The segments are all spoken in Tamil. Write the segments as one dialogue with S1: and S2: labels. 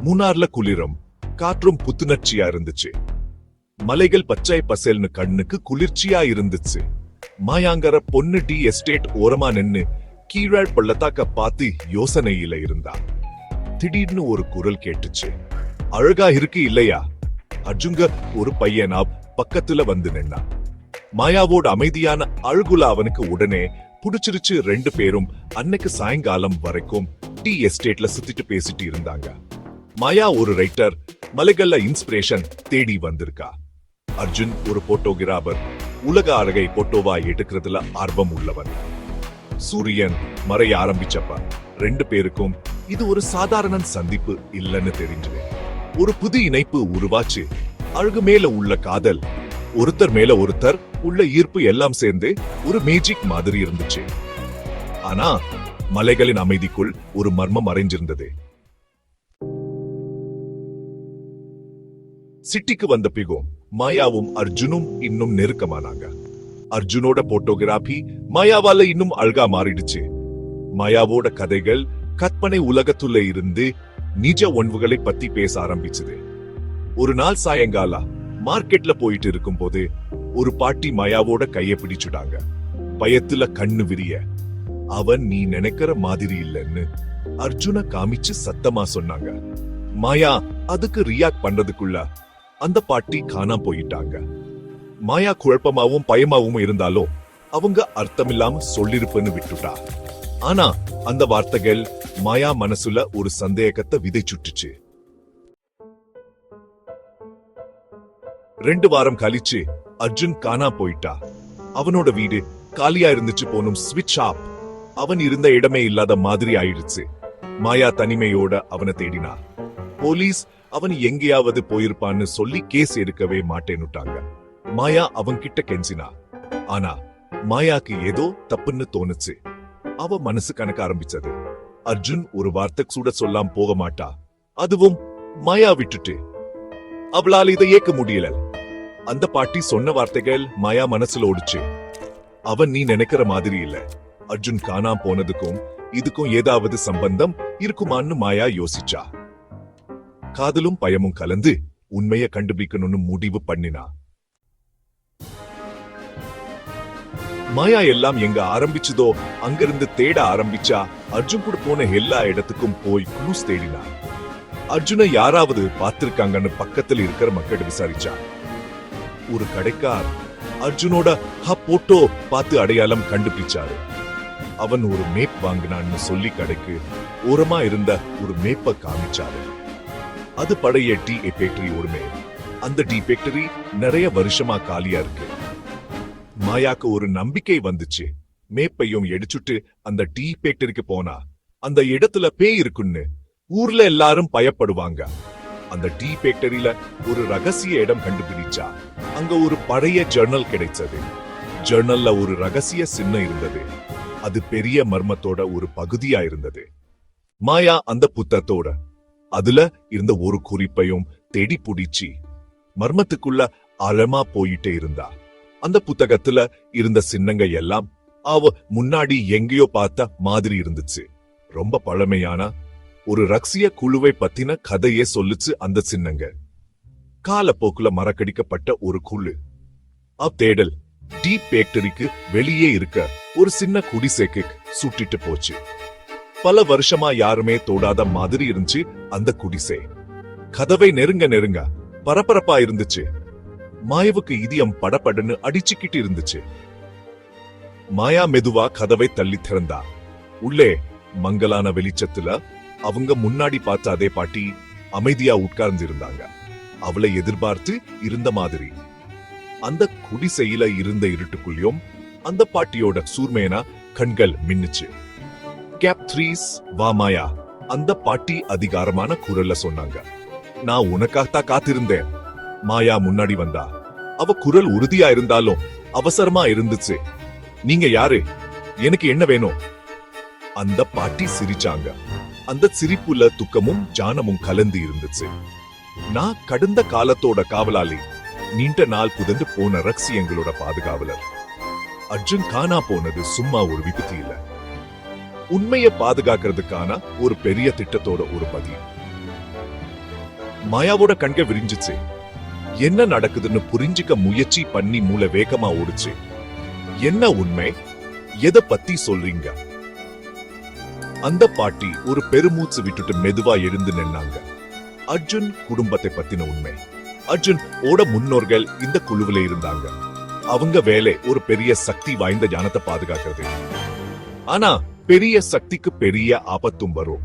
S1: மூணார்ல குளிரும், காற்றும் புத்துணர்ச்சியா இருந்துச்சு. மலைகள் பச்சை பசேல்னு கண்ணுக்கு குளிர்ச்சியா இருந்துச்சு. மாயாங்கர பொண்ணு டி எஸ்டேட் ஓரமா நின்னு கீழாள் பள்ளத்தாக்க பார்த்து யோசனையில இருந்தா. திடீர்னு ஒரு குரல் கேட்டுச்சு. அழகா இருக்கு இல்லையா? அர்ஜுங்க ஒரு பையனா பக்கத்துல வந்து நின்னா. மாயாவோட அமைதியான அழுகுல அவனுக்கு உடனே புடிச்சிருச்சு. ரெண்டு பேரும் அன்னைக்கு சாயங்காலம் வரைக்கும் டி எஸ்டேட்ல சுத்திட்டு பேசிட்டு இருந்தாங்க. மாயா ஒரு ரைட்டர், மலைகள்ல இன்ஸ்பிரேஷன் தேடி வந்திருக்கா. அர்ஜுன் ஒரு போட்டோகிராபர், உலக அழகை போட்டோவா எடுக்கிறதுல ஆர்வம் உள்ளவன். சூரியன் மறைய ஆரம்பிச்சப்ப ரெண்டு பேருக்கும் இது ஒரு சாதாரண சந்திப்பு இல்லைன்னு தெரிஞ்சது. ஒரு புது இணைப்பு உருவாச்சு. அழகு மேல உள்ள காதல், ஒருத்தர் மேல ஒருத்தர் உள்ள ஈர்ப்பு எல்லாம் சேர்ந்து ஒரு மேஜிக் மாதிரி இருந்துச்சு. ஆனா மலைகளின் அமைதிக்குள் ஒரு மர்மம் மறைஞ்சிருந்தது. சிட்டிக்கு வந்த பிகோ மாயாவும் அர்ஜுனும் இன்னும் நெருக்கமானாங்க. அர்ஜுனோட போட்டோகிராபி மாயாவால இன்னும் அழகா மாறிடுச்சு. மாயாவோட கதைகள் கற்பனை உலகத்துல இருந்து நிஜ உணவுகளை பத்தி பேச ஆரம்பிச்சது. ஒரு நாள் சாயங்காலா மார்க்கெட்ல போயிட்டு இருக்கும் போது ஒரு பாட்டி மாயாவோட கைய பிடிச்சுட்டாங்க. பயத்துல கண்ணு விரிய. அவன் நீ நினைக்கிற மாதிரி இல்லைன்னு அர்ஜுன காமிச்சு சத்தமா சொன்னாங்க. மாயா அதுக்கு ரியாக்ட் பண்றதுக்குள்ள அந்த பாட்டி காணாம போயிட்டாங்க. மாயா குழப்பமாவும் பயமாவும் இருந்தாலும் அவங்க அர்த்தமில்லாம சொல்லிருப்பன்னு விட்டுட்டா. ஆனா அந்த வார்த்தைகள் மாயா மனசுல ஒரு சந்தேகத்தை விதைச்சுட்டுச்சு. 2 வாரம் கழிச்சு அர்ஜுன் காணா போயிட்டா. அவனோட வீடு காலியா இருந்துச்சு. போனும் ஸ்விட்ச் ஆப். அவன் இருந்த இடமே இல்லாத மாதிரி ஆயிடுச்சு. மாயா தனிமையோட அவனை தேடினா. போலீஸ் அவன் எங்கேயாவது போயிருப்பான்னு சொல்லி கேஸ் எடுக்கவே மாட்டேன்னுட்டாங்க. மாயா அவன்கிட்ட கெஞ்சினா. ஆனா மாயாக்கு ஏதோ தப்புன்னு தோணுச்சு. அவ மனசு கணக்க ஆரம்பிச்சது. அர்ஜுன் ஒரு வார்த்தை கூட சொல்லாம போக மாட்டா. அதுவும் மாயா விட்டுட்டு. அவளால் இதை ஏற்க முடியல. அந்த பாட்டி சொன்ன வார்த்தைகள் மாயா மனசுல ஓடுச்சு. அவன் நீ நினைக்கிற மாதிரி இல்ல. அர்ஜுன் காணாம போனதுக்கும் இதுக்கும் ஏதாவது சம்பந்தம் இருக்குமான்னு மாயா யோசிச்சா. காதலும் பயமும் கலந்து உண்மையை கண்டுபிடிக்கணும்னு முடிவு பண்ணினா. மாயா எல்லாம் எங்க ஆரம்பிச்சதோ அங்கிருந்து தேட ஆரம்பிச்சா. அர்ஜுன் கூட போன எல்லா இடத்துக்கும் போய் க்ளூஸ் தேடினா. அர்ஜுனை யாராவது பார்த்திருக்காங்கன்னு பக்கத்துல இருக்கிற மக்கள் விசாரிச்சா. ஒரு கடைக்கார் அர்ஜுனோட போட்டோ பார்த்து அடையாளம் கண்டுபிடிச்சாரு. அவன் ஒரு மேப் வாங்கினான்னு சொல்லி கடைக்கு ஓரமா இருந்த ஒரு மேப்பை காமிச்சாரு. அது பழைய டீ ஃபேக்டரியோட மேப். அந்த டீ ஃபேக்டரி நிறைய வருஷமா காலியா இருக்கு. மாயாக்கு ஒரு நம்பிக்கை வந்துச்சு. மேப்பையும் எடுச்சுட்டு அந்த டீ ஃபேக்டரிக்கு போனா அந்த இடத்துல பேய் இருக்குன்னு ஊர்ல எல்லாரும் பயப்படுவாங்க. அந்த டீ ஃபேக்டரியில ஒரு ரகசிய இடம் கண்டுபிடிச்சா. அங்க ஒரு பழைய ஜர்னல் கிடைச்சது. ஜர்னல்ல ஒரு ரகசிய சின்னம் இருந்தது. அது பெரிய மர்மத்தோட ஒரு பகுதியா இருந்தது. மாயா அந்த புத்தகத்தோட அதுல இருந்த ஒரு குறிப்பையும் தேடி பிடிச்சி மர்மத்துக்குள்ள ஆழமா போயிட்டே இருந்தா. அந்த புத்தகத்துல இருந்த சின்னங்க எல்லாம் அவ முன்னாடி எங்கேயோ பார்த்த மாதிரி இருந்துச்சு. ரொம்ப பழமையான ஒரு ரகசிய குழுவை பத்தின கதையே சொல்லுச்சு அந்த சின்னங்க. காலப்போக்குல மறக்கடிக்கப்பட்ட ஒரு குழு. தேடல் டீ ஃபேக்டரிக்கு வெளியே இருக்க ஒரு சின்ன குடிசைக்கு சுட்டிட்டு போச்சு. பல வருஷமா யாருமே தொடாத மாதிரி இருந்துச்சு அந்த குடிசை. கதவை நெருங்க நெருங்க பரபரப்பா இருந்துச்சு. மாயாவுக்கு இதயம் படபடன்னு அடிச்சுக்கிட்டு இருந்துச்சு. மாயா மெதுவா கதவை தள்ளி திறந்தா. உள்ளே மங்கலான வெளிச்சத்துல அவங்க முன்னாடி பார்த்த அதே பாட்டி அமைதியா உட்கார்ந்து இருந்தாங்க. அவளை எதிர்பார்த்து இருந்த மாதிரி. அந்த குடிசையில இருந்த இருட்டுக்குள்ளயும் அந்த பாட்டியோட சூர்மேனா கண்கள் மின்னுச்சு. கேப் 3 வா மாயா, அந்த பாட்டி அதிகாரமான குரல்ல சொன்னாங்க. நான் உனக்காகத்தான் காத்திருந்தேன். மாயா முன்னாடி வந்தா. அவ குரல் உறுதியா இருந்தாலும் அவசரமா இருந்துச்சு. நீங்க யாரு? எனக்கு என்ன வேணும்? அந்த பாட்டி சிரிச்சாங்க. அந்த சிரிப்புல துக்கமும் ஜானமும் கலந்து இருந்துச்சு. நான் கடந்த காலத்தோட காவலாளி. நீண்ட நாள் புதந்து போன ரகசியங்களோட பாதுகாவலர். அர்ஜுன் காணா போனது சும்மா ஒரு விபத்து இல்ல. உண்மையை பாதுகாக்கிறதுக்கான ஒரு பெரிய திட்டத்தோட ஒரு பதிவு. மாயாவோட கண்க விரிஞ்சிச்சு. என்ன நடக்குதுன்னு புரிஞ்சுக்க முயற்சி பண்ணி மூளை வேகமா ஓடுச்சு. என்ன உண்மை? எதை பத்தி சொல்றீங்க? அந்த பாட்டி ஒரு பெருமூச்சு விட்டுட்டு மெதுவா எழுந்து நின்னாங்க. அர்ஜுன் குடும்பத்தை பத்தின உண்மை. அர்ஜுன் ஓட முன்னோர்கள் இந்த குழுவில இருந்தாங்க. அவங்க வேலை ஒரு பெரிய சக்தி வாய்ந்த ஞானத்தை பாதுகாக்கிறது. ஆனா பெரிய சக்திக்கு பெரிய ஆபத்தும் வரும்.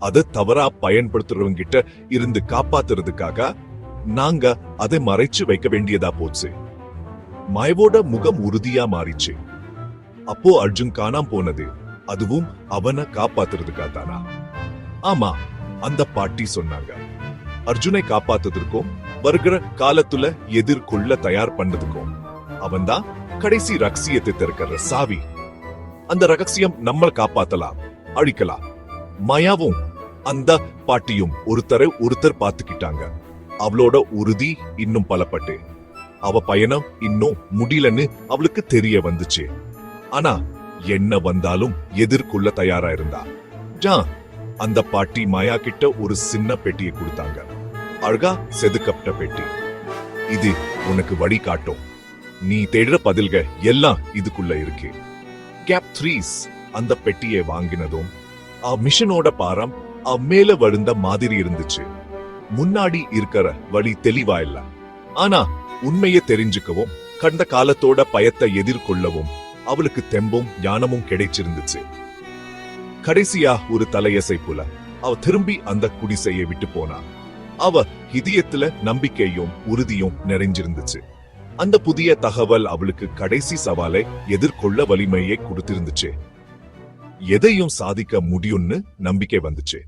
S1: அதை தவறா பயன்படுத்துறவங்க கிட்ட இருந்து காப்பாத்துறதுக்காக நாங்க அதை மறைச்சு வைக்க வேண்டியதா போச்சு. மாயாவோட முகம் உறுதியா மாறிச்சு. அப்போ அர்ஜுன் காணாம போனது அதுவும் அவனை காப்பாத்துறதுக்காக தானா? ஆமா, அந்த பாட்டி சொன்னாங்க. அர்ஜுனை காப்பாத்துறதுக்கும் வருகிற காலத்துல எதிர்கொள்ள தயார் பண்ணதுக்கும் அவன்தான் கடைசி ரகசியத்தை திறக்கிற சாவி. அந்த ரகசியம் நம்மள காப்பாத்தலாம், அழிக்கலாம். மாயாவும் அந்த பாட்டியும் ஒருத்தர் பார்த்துக்கிட்டாங்க. அவளோட உறுதி இன்னும் பலப்பட்டு அவ பயணம் இன்னும் முடியலன்னு அவளுக்கு தெரிய வந்துச்சு. ஆனா என்ன வந்தாலும் எதிர்கொள்ள தயாரா இருந்தா. அந்த பாட்டி மாயா கிட்ட ஒரு சின்ன பெட்டியை கொடுத்தாங்க. அழகா செதுக்கப்பட்ட பெட்டி. இது உனக்கு வழி காட்டும். நீ தேடுற பதில்கள் எல்லாம் இதுக்குள்ள இருக்கு. கேப் 3 அந்த பெட்டியை வாங்கினதும் மிஷனோட பாரம் மேல விழுந்த மாதிரி இருந்துச்சு. முன்னாடி இருக்கிற வழி தெளிவா இல்ல. ஆனா உண்மையை தெரிஞ்சுக்கவும் கடந்த காலத்தோட பயத்தை எதிர்கொள்ளவும் அவளுக்கு தெம்பும் ஞானமும் கிடைச்சிருந்துச்சு. கடைசியா ஒரு தலையசைப்புல அவ திரும்பி அந்த குடிசையை விட்டு போனா. அவ இதயத்துல நம்பிக்கையும் உறுதியும் நிறைஞ்சிருந்துச்சு. அந்த புதிய தகவல் அவளுக்கு கடைசி சவாலை எதிர்கொள்ள வலிமையை கொடுத்திருந்துச்சு. எதையும் சாதிக்க முடியும்னு நம்பிக்கை வந்துச்சு.